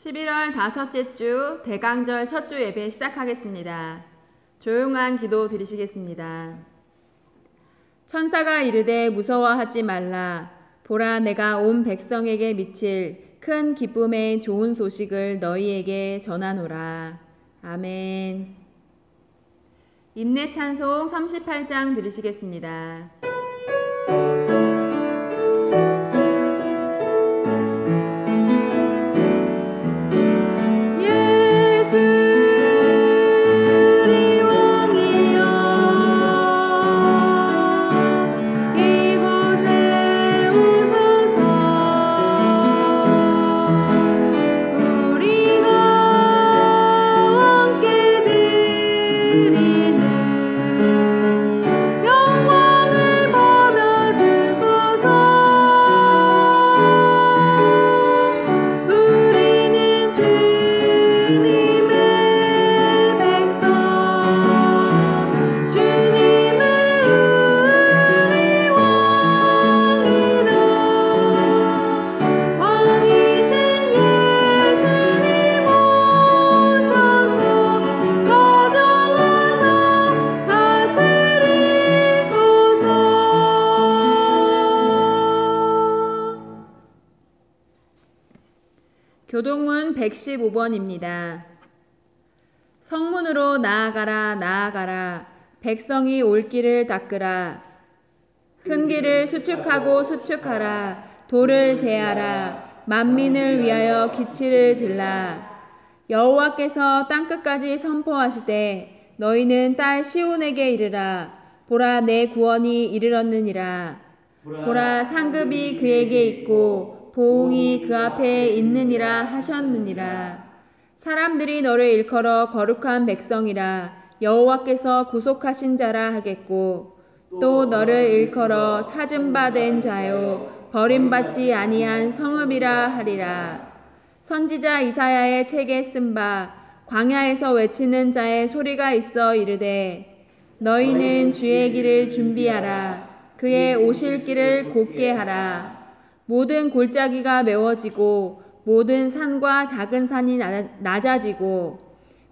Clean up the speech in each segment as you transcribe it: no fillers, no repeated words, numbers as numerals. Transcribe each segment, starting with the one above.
11월 다섯째 주 대강절 첫 주 예배 시작하겠습니다. 조용한 기도 드리시겠습니다. 천사가 이르되 무서워하지 말라. 보라, 내가 온 백성에게 미칠 큰 기쁨의 좋은 소식을 너희에게 전하노라. 아멘. 임내 찬송 38장 들으시겠습니다. 교동문 115번입니다. 성문으로 나아가라, 나아가라. 백성이 올 길을 닦으라. 큰 길을 수축하고 수축하라. 돌을 제하라. 만민을 위하여 기치를 들라. 여호와께서 땅끝까지 선포하시되 너희는 딸 시온에게 이르라. 보라, 내 구원이 이르렀느니라. 보라, 상급이 그에게 있고 보응이 그 앞에 있느니라 하셨느니라. 사람들이 너를 일컬어 거룩한 백성이라 여호와께서 구속하신 자라 하겠고, 또 너를 일컬어 찾은 바 된 자요 버림받지 아니한 성읍이라 하리라. 선지자 이사야의 책에 쓴 바 광야에서 외치는 자의 소리가 있어 이르되 너희는 주의 길을 준비하라. 그의 오실 길을 곧게 하라. 모든 골짜기가 메워지고 모든 산과 작은 산이 낮아지고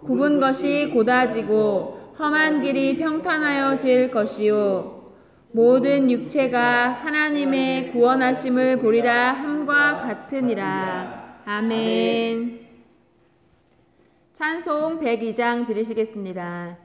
굽은 것이 곧아지고 험한 길이 평탄하여질 것이요 모든 육체가 하나님의 구원하심을 보리라 함과 같으니라. 아멘. 찬송 102장 들으시겠습니다.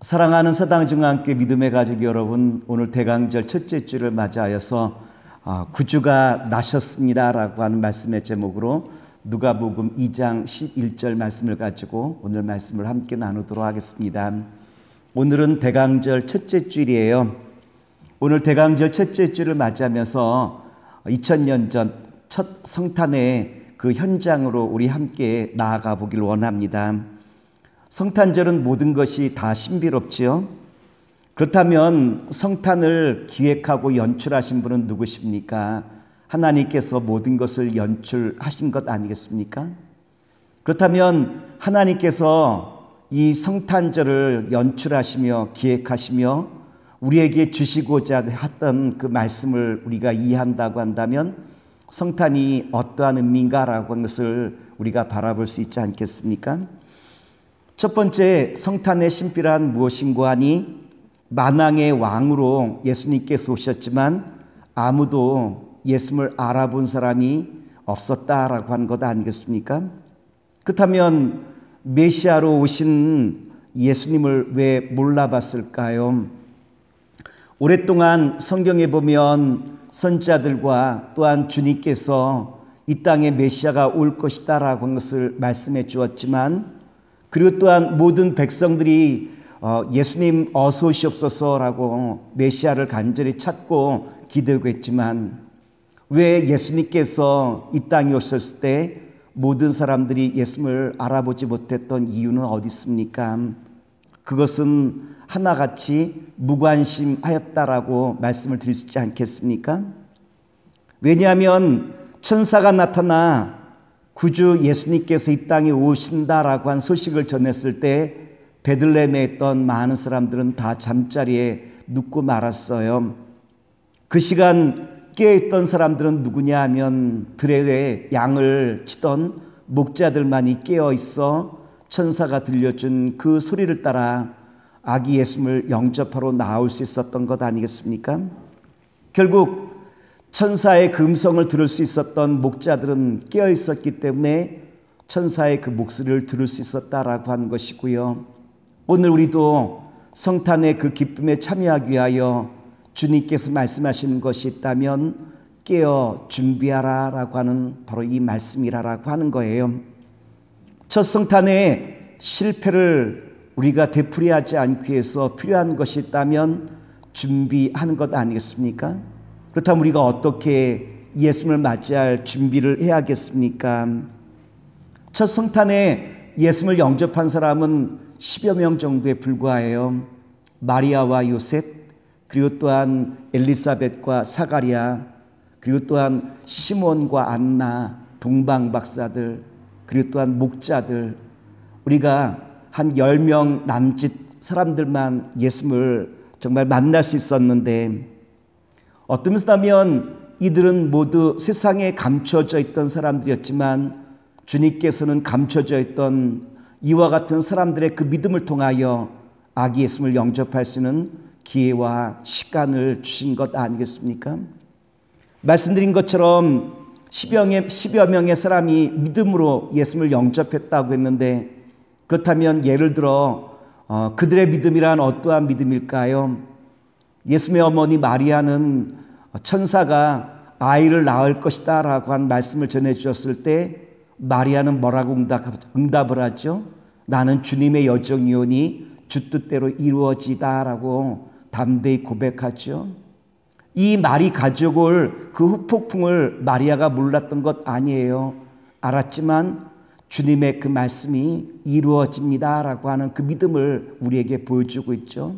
사랑하는 서당중앙교회 믿음의 가족 여러분, 오늘 대강절 첫째 주를 맞이하여서 구주가 나셨습니다라고 하는 말씀의 제목으로 누가복음 2장 11절 말씀을 가지고 오늘 말씀을 함께 나누도록 하겠습니다. 오늘은 대강절 첫째 주일이에요. 오늘 대강절 첫째 주를 맞이하면서 2000년 전 첫 성탄의 그 현장으로 우리 함께 나아가 보길 원합니다. 성탄절은 모든 것이 다 신비롭지요. 그렇다면 성탄을 기획하고 연출하신 분은 누구십니까? 하나님께서 모든 것을 연출하신 것 아니겠습니까? 그렇다면 하나님께서 이 성탄절을 연출하시며 기획하시며 우리에게 주시고자 했던 그 말씀을 우리가 이해한다고 한다면 성탄이 어떠한 의미인가라고 하는 것을 우리가 바라볼 수 있지 않겠습니까? 첫 번째, 성탄의 신비란 무엇인고 하니 만왕의 왕으로 예수님께서 오셨지만 아무도 예수님을 알아본 사람이 없었다라고 하는 것 아니겠습니까? 그렇다면 메시아로 오신 예수님을 왜 몰라봤을까요? 오랫동안 성경에 보면 선지자들과 또한 주님께서 이 땅에 메시아가 올 것이다라고 하는 것을 말씀해 주었지만, 그리고 또한 모든 백성들이 예수님 어서 오시옵소서라고 메시아를 간절히 찾고 기대하고 했지만 왜 예수님께서 이 땅에 오셨을 때 모든 사람들이 예수님을 알아보지 못했던 이유는 어디 있습니까? 그것은 하나같이 무관심하였다라고 말씀을 드릴 수 있지 않겠습니까? 왜냐하면 천사가 나타나 구주 예수님께서 이 땅에 오신다라고 한 소식을 전했을 때 베들레헴에 있던 많은 사람들은 다 잠자리에 눕고 말았어요. 그 시간 깨어있던 사람들은 누구냐 하면 들에 양을 치던 목자들만이 깨어있어 천사가 들려준 그 소리를 따라 아기 예수님을 영접하러 나올 수 있었던 것 아니겠습니까? 결국 천사의 그 음성을 들을 수 있었던 목자들은 깨어 있었기 때문에 천사의 그 목소리를 들을 수 있었다라고 하는 것이고요. 오늘 우리도 성탄의 그 기쁨에 참여하기 위하여 주님께서 말씀하시는 것이 있다면 깨어 준비하라라고 하는 바로 이 말씀이라고 하는 거예요. 첫 성탄의 실패를 우리가 되풀이하지 않기 위해서 필요한 것이 있다면 준비하는 것 아니겠습니까? 그렇다면 우리가 어떻게 예수님을 맞이할 준비를 해야겠습니까? 첫 성탄에 예수님을 영접한 사람은 10여 명 정도에 불과해요. 마리아와 요셉, 그리고 또한 엘리사벳과 사가랴, 그리고 또한 시몬과 안나, 동방 박사들, 그리고 또한 목자들, 우리가 한 10명 남짓 사람들만 예수님을 정말 만날 수 있었는데, 어떤 면에서 보면 이들은 모두 세상에 감춰져 있던 사람들이었지만 주님께서는 감춰져 있던 이와 같은 사람들의 그 믿음을 통하여 아기 예수님을 영접할 수 있는 기회와 시간을 주신 것 아니겠습니까? 말씀드린 것처럼 10여 명의 사람이 믿음으로 예수님을 영접했다고 했는데, 그렇다면 예를 들어 그들의 믿음이란 어떠한 믿음일까요? 예수님의 어머니 마리아는 천사가 아이를 낳을 것이다 라고 한 말씀을 전해주었을 때 마리아는 뭐라고 응답을 하죠? 나는 주님의 여종이오니 주 뜻대로 이루어지다 라고 담대히 고백하죠. 이 말이 가져올 그 후폭풍을 마리아가 몰랐던 것 아니에요. 알았지만 주님의 그 말씀이 이루어집니다 라고 하는 그 믿음을 우리에게 보여주고 있죠.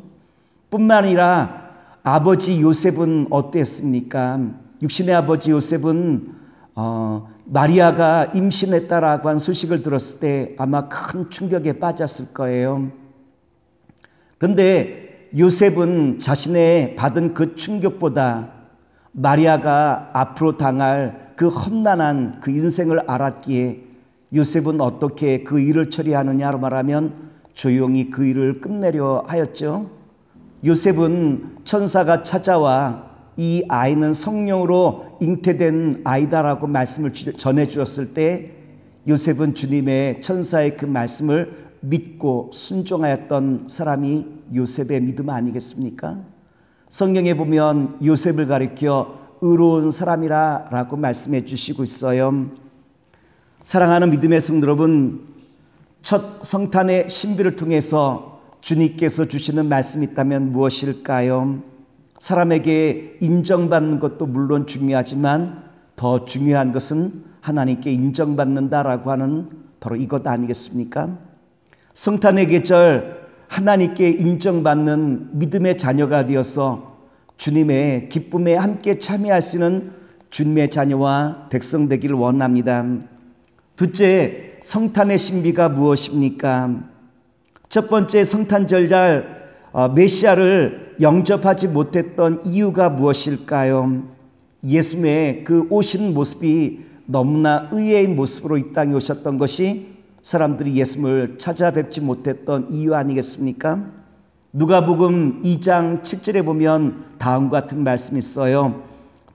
뿐만 아니라 아버지 요셉은 어땠습니까? 육신의 아버지 요셉은 마리아가 임신했다라고 한 소식을 들었을 때 아마 큰 충격에 빠졌을 거예요. 그런데 요셉은 자신의 받은 그 충격보다 마리아가 앞으로 당할 그 험난한 그 인생을 알았기에 요셉은 어떻게 그 일을 처리하느냐로 말하면 조용히 그 일을 끝내려 하였죠. 요셉은 천사가 찾아와 이 아이는 성령으로 잉태된 아이다라고 말씀을 전해 주었을 때 요셉은 주님의 천사의 그 말씀을 믿고 순종하였던 사람이 요셉의 믿음 아니겠습니까? 성경에 보면 요셉을 가리켜 의로운 사람이라 라고 말씀해 주시고 있어요. 사랑하는 믿음의 성도 여러분, 첫 성탄의 신비를 통해서 주님께서 주시는 말씀이 있다면 무엇일까요? 사람에게 인정받는 것도 물론 중요하지만 더 중요한 것은 하나님께 인정받는다라고 하는 바로 이것 아니겠습니까? 성탄의 계절, 하나님께 인정받는 믿음의 자녀가 되어서 주님의 기쁨에 함께 참여할 수 있는 주님의 자녀와 백성 되기를 원합니다. 둘째, 성탄의 신비가 무엇입니까? 첫 번째, 성탄절날 메시아를 영접하지 못했던 이유가 무엇일까요? 예수님의 그 오신 모습이 너무나 의외인 모습으로 이 땅에 오셨던 것이 사람들이 예수님을 찾아뵙지 못했던 이유 아니겠습니까? 누가복음 2장 7절에 보면 다음과 같은 말씀이 있어요.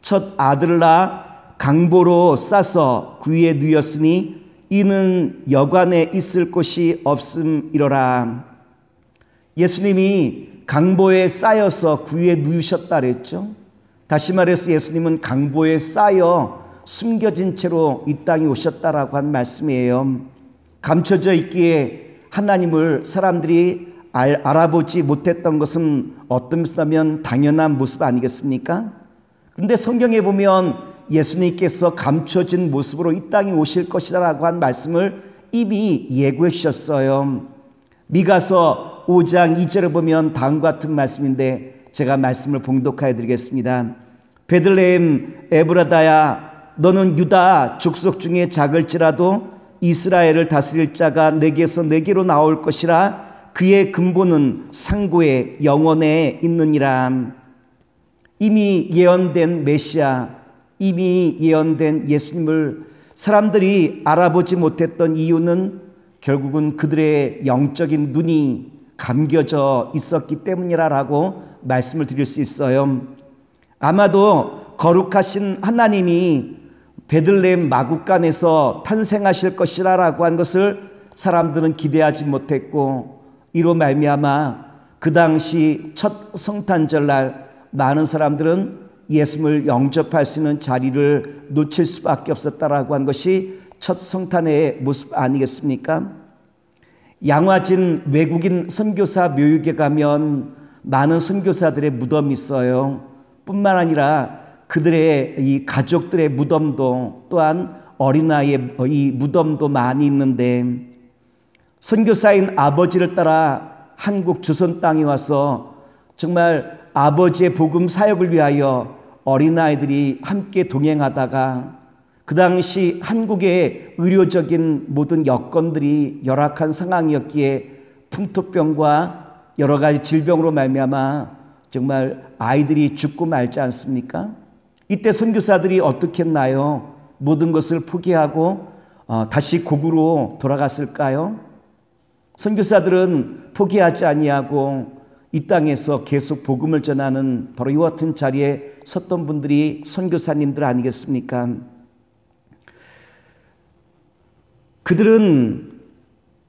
첫 아들을 낳아 강보로 싸서 그 위에 누였으니 이는 여관에 있을 곳이 없음이로라. 예수님이 강보에 쌓여서 그 위에 누우셨다 그랬죠. 다시 말해서 예수님은 강보에 쌓여 숨겨진 채로 이 땅에 오셨다라고 한 말씀이에요. 감춰져 있기에 하나님을 사람들이 알아보지 못했던 것은 어떤 면이라면 당연한 모습 아니겠습니까? 그런데 성경에 보면 예수님께서 감춰진 모습으로 이 땅에 오실 것이라고 한 말씀을 이미 예고해 주셨어요. 미가서 5장 2절을 보면 다음과 같은 말씀인데 제가 말씀을 봉독하여 드리겠습니다. 베들레헴 에브라다야, 너는 유다 족속 중에 작을지라도 이스라엘을 다스릴 자가 내게서 내게로 나올 것이라. 그의 근본은 상고의 영원에 있느니라. 이미 예언된 메시아, 이미 예언된 예수님을 사람들이 알아보지 못했던 이유는 결국은 그들의 영적인 눈이 감겨져 있었기 때문이라고 말씀을 드릴 수 있어요. 아마도 거룩하신 하나님이 베들레헴 마구간에서 탄생하실 것이라고 한 것을 사람들은 기대하지 못했고, 이로 말미암아 그 당시 첫 성탄절날 많은 사람들은 예수님을 영접할 수 있는 자리를 놓칠 수밖에 없었다라고 한 것이 첫 성탄의 모습 아니겠습니까? 양화진 외국인 선교사 묘역에 가면 많은 선교사들의 무덤이 있어요. 뿐만 아니라 그들의 이 가족들의 무덤도, 또한 어린아이의 이 무덤도 많이 있는데, 선교사인 아버지를 따라 한국 조선 땅에 와서 정말 아버지의 복음 사역을 위하여 어린아이들이 함께 동행하다가, 그 당시 한국의 의료적인 모든 여건들이 열악한 상황이었기에 풍토병과 여러 가지 질병으로 말미암아 정말 아이들이 죽고 말지 않습니까? 이때 선교사들이 어떻게 했나요? 모든 것을 포기하고 다시 고국으로 돌아갔을까요? 선교사들은 포기하지 아니하고 이 땅에서 계속 복음을 전하는 바로 이와 같은 자리에 섰던 분들이 선교사님들 아니겠습니까? 그들은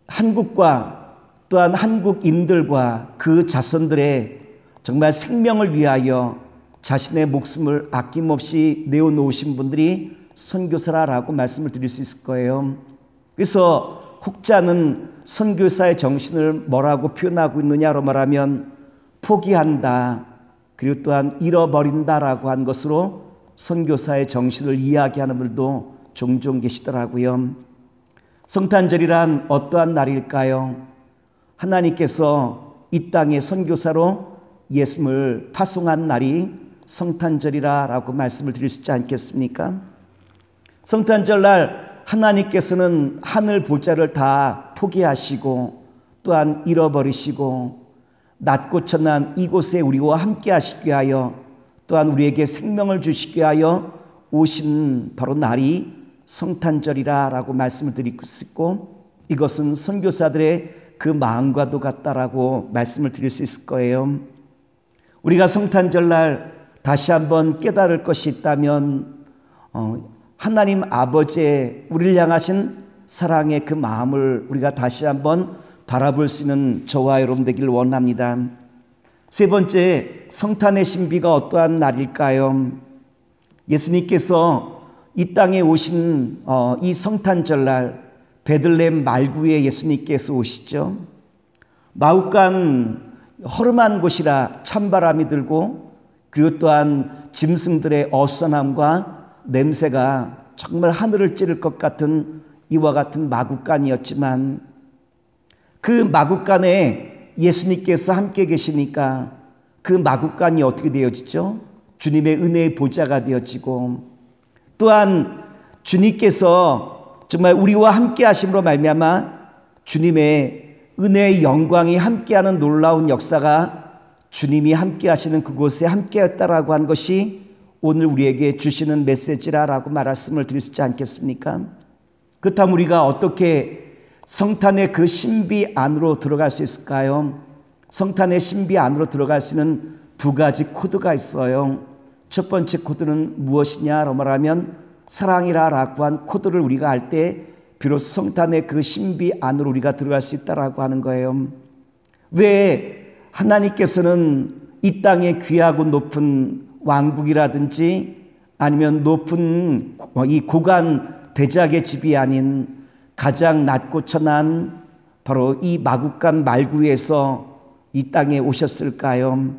한국과 또한 한국인들과 그 자손들의 정말 생명을 위하여 자신의 목숨을 아낌없이 내어놓으신 분들이 선교사라고 말씀을 드릴 수 있을 거예요. 그래서 혹자는 선교사의 정신을 뭐라고 표현하고 있느냐로 말하면 포기한다, 그리고 또한 잃어버린다라고 한 것으로 선교사의 정신을 이야기하는 분들도 종종 계시더라고요. 성탄절이란 어떠한 날일까요? 하나님께서 이 땅에 선교사로 예수님을 파송한 날이 성탄절이라고 말씀을 드릴 수 있지 않겠습니까? 성탄절날 하나님께서는 하늘 보좌를 다 포기하시고 또한 잃어버리시고 낮고 천한 이곳에 우리와 함께 하시기 위하여, 또한 우리에게 생명을 주시기 위하여 오신 바로 날이 성탄절이라고 말씀을 드리고 있고, 이것은 선교사들의 그 마음과도 같다라고 말씀을 드릴 수 있을 거예요. 우리가 성탄절날 다시 한번 깨달을 것이 있다면 하나님 아버지의 우리를 향하신 사랑의 그 마음을 우리가 다시 한번 바라볼 수 있는 저와 여러분 되기를 원합니다. 세 번째, 성탄의 신비가 어떠한 날일까요? 예수님께서 이 땅에 오신 이 성탄절날 베들레헴 말구에 예수님께서 오시죠. 마구간 허름한 곳이라 찬바람이 들고, 그리고 또한 짐승들의 어수선함과 냄새가 정말 하늘을 찌를 것 같은 이와 같은 마구간이었지만, 그 마구간에 예수님께서 함께 계시니까 그 마구간이 어떻게 되어지죠? 주님의 은혜의 보좌가 되어지고, 또한 주님께서 정말 우리와 함께 하심으로 말미암아 주님의 은혜의 영광이 함께하는 놀라운 역사가 주님이 함께 하시는 그곳에 함께했다라고 한 것이 오늘 우리에게 주시는 메시지라고 말씀을 드릴 수 있지 않겠습니까? 그렇다면 우리가 어떻게 성탄의 그 신비 안으로 들어갈 수 있을까요? 성탄의 신비 안으로 들어갈 수 있는 두 가지 코드가 있어요. 첫 번째 코드는 무엇이냐로 말하면 사랑이라고 한 코드를 우리가 알 때 비로소 성탄의 그 신비 안으로 우리가 들어갈 수 있다라고 하는 거예요. 왜 하나님께서는 이 땅의 귀하고 높은 왕국이라든지 아니면 높은 이 고관 대작의 집이 아닌 가장 낮고 천한 바로 이 마구간 말구에서 이 땅에 오셨을까요?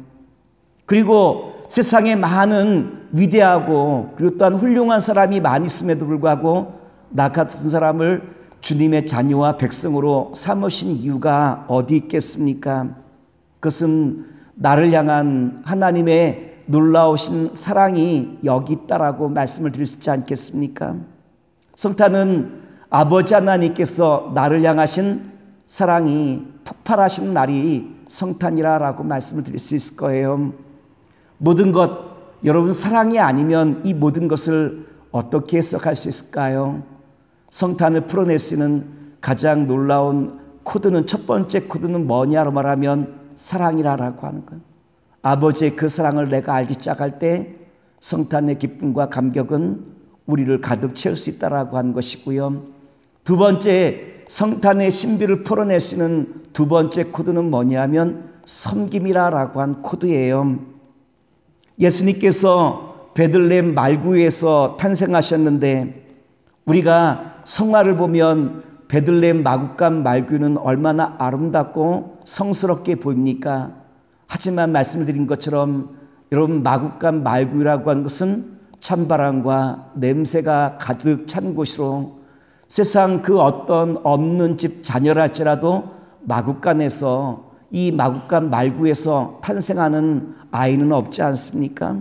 그리고 세상의 많은 위대하고 그리고 또한 훌륭한 사람이 많이 있음에도 불구하고 나 같은 사람을 주님의 자녀와 백성으로 삼으신 이유가 어디 있겠습니까? 그것은 나를 향한 하나님의 놀라우신 사랑이 여기 있다라고 말씀을 드릴 수 있지 않겠습니까? 성탄은 아버지 하나님께서 나를 향하신 사랑이 폭발하신 날이 성탄이라고 말씀을 드릴 수 있을 거예요. 모든 것, 여러분 사랑이 아니면 이 모든 것을 어떻게 해석할 수 있을까요? 성탄을 풀어낼 수 있는 가장 놀라운 코드는, 첫 번째 코드는 뭐냐로 말하면 사랑이라고 하는 거예요. 아버지의 그 사랑을 내가 알기 시작할 때 성탄의 기쁨과 감격은 우리를 가득 채울 수 있다라고 하는 것이고요. 두 번째, 성탄의 신비를 풀어낼 수 있는 두 번째 코드는 뭐냐면 섬김이라고 한 코드예요. 예수님께서 베들레헴 말구에서 탄생하셨는데 우리가 성화를 보면 베들레헴 마구간 말구는 얼마나 아름답고 성스럽게 보입니까? 하지만 말씀을 드린 것처럼 여러분, 마구간 말구라고 하는 것은 찬바람과 냄새가 가득 찬 곳으로 세상 그 어떤 없는 집 자녀랄지라도 마구간에서, 이 마구간 말구에서 탄생하는 아이는 없지 않습니까?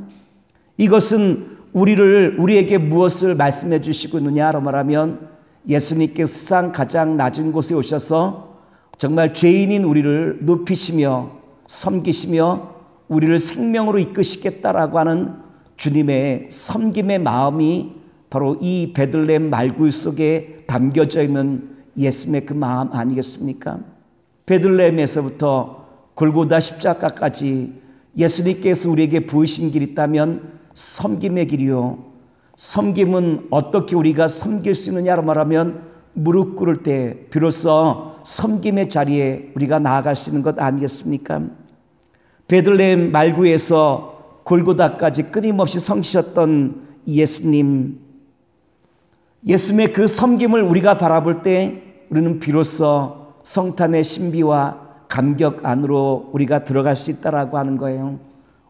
이것은 우리에게 무엇을 말씀해 주시고 있느냐로 말하면 예수님께서 세상 가장 낮은 곳에 오셔서 정말 죄인인 우리를 높이시며 섬기시며 우리를 생명으로 이끄시겠다라고 하는 주님의 섬김의 마음이 바로 이 베들레헴 말구 속에 담겨져 있는 예수님의 그 마음 아니겠습니까? 베들레헴에서부터 골고다 십자가까지 예수님께서 우리에게 보이신 길이 있다면 섬김의 길이요. 섬김은 어떻게 우리가 섬길 수 있느냐로 말하면 무릎 꿇을 때 비로소 섬김의 자리에 우리가 나아갈 수 있는 것 아니겠습니까? 베들레헴 말구에서 골고다까지 끊임없이 섬기셨던 예수님, 예수님의 그 섬김을 우리가 바라볼 때 우리는 비로소 성탄의 신비와 감격 안으로 우리가 들어갈 수 있다라고 하는 거예요.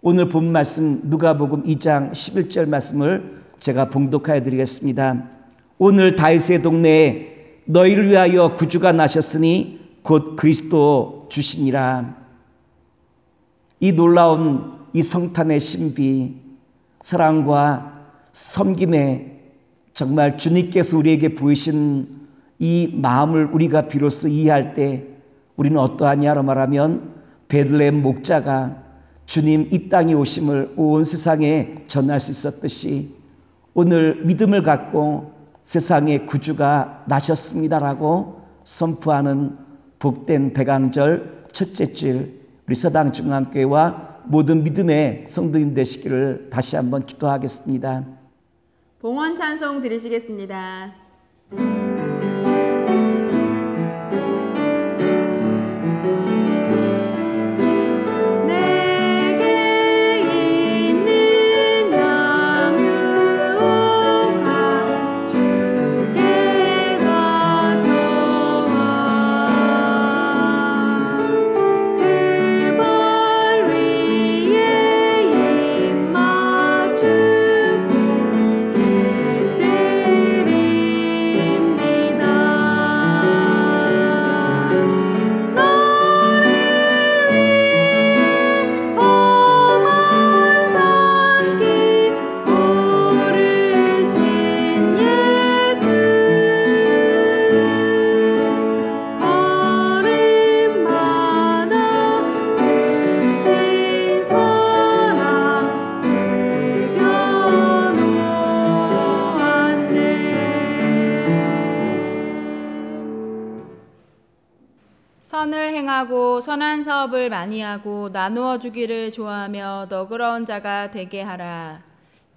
오늘 본 말씀 누가복음 2장 11절 말씀을 제가 봉독하여 드리겠습니다. 오늘 다윗의 동네에 너희를 위하여 구주가 나셨으니 곧 그리스도 주시니라. 이 놀라운 이 성탄의 신비, 사랑과 섬김에 정말 주님께서 우리에게 보이신 이 마음을 우리가 비로소 이해할 때 우리는 어떠하냐로 말하면 베들레헴 목자가 주님 이 땅에 오심을 온 세상에 전할 수 있었듯이 오늘 믿음을 갖고 세상에 구주가 나셨습니다라고 선포하는 복된 대강절 첫째 주일 우리 서당중앙교회와 모든 믿음의 성도님 되시기를 다시 한번 기도하겠습니다. 봉헌 찬송 드리시겠습니다. 선을 행하고 선한 사업을 많이 하고 나누어 주기를 좋아하며 너그러운 자가 되게 하라.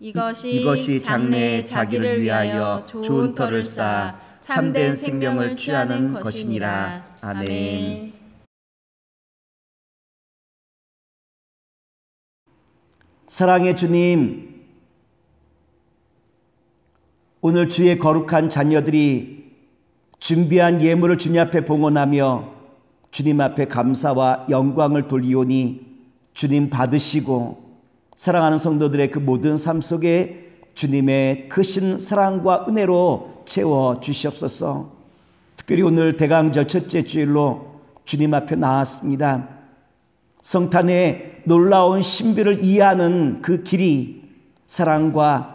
이것이 장래에 자기를 위하여 좋은 터를 쌓아 참된 생명을 취하는 것이니라. 아멘. 사랑의 주님, 오늘 주의 거룩한 자녀들이 준비한 예물을 주님 앞에 봉헌하며 주님 앞에 감사와 영광을 돌리오니 주님 받으시고 사랑하는 성도들의 그 모든 삶 속에 주님의 크신 사랑과 은혜로 채워 주시옵소서. 특별히 오늘 대강절 첫째 주일로 주님 앞에 나왔습니다. 성탄의 놀라운 신비를 이해하는 그 길이 사랑과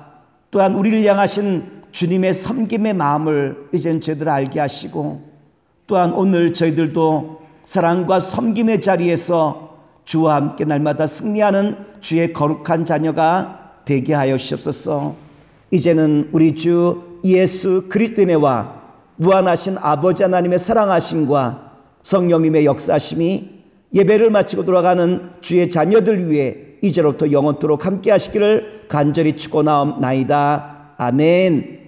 또한 우리를 향하신 주님의 섬김의 마음을 이젠 제대로 알게 하시고, 또한 오늘 저희들도 사랑과 섬김의 자리에서 주와 함께 날마다 승리하는 주의 거룩한 자녀가 되게 하여 주시옵소서. 이제는 우리 주 예수 그리스도의 은혜와 무한하신 아버지 하나님의 사랑하심과 성령님의 역사심이 예배를 마치고 돌아가는 주의 자녀들 위해 이제로부터 영원토록 함께 하시기를 간절히 축원하옵나이다. 아멘.